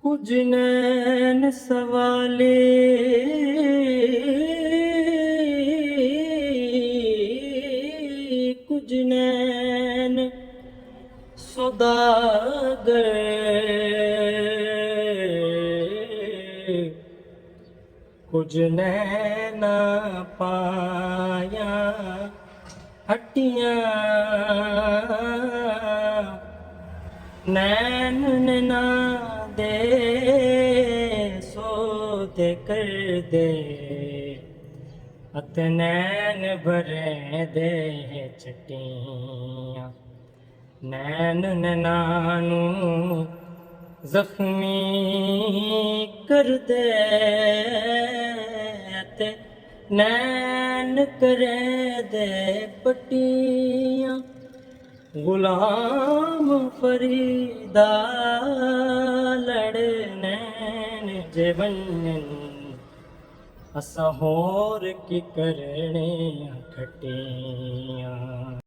ਕੁਝ ਨੈਣ ਸਵਾਲੇ ਕੁਝ ਨੈਣ ਸੁਦਾਗਰ ਕੁਝ ਨੈਣ ਪਾਇਆ ਹੱਟੀਆਂ ਨੈਣ ਨੈਣਾ ਦੇ ਸੌਦੇ ਕਰਦੇ ਅਤੇ ਨੈਣ ਭਰੇ ਦੇ ਚਟੀਆਂ ਨੈਣ ਨੈਣਾ ਨੂੰ ਜ਼ਖਮੀ ਕਰਦੇ ਅਤੇ ਨੈਣ ਕਰੇ ਦੇ ਪੱਟੀਆਂ ਗੁਲਾਮ ਫਰੀਦਾ ਲੜ ਨੈਣ ਜੇ ਵੰਨ ਅਸਾਂ ਹੋਰ ਕੀ ਕਰਨੇ ਖਟੀਆਂ।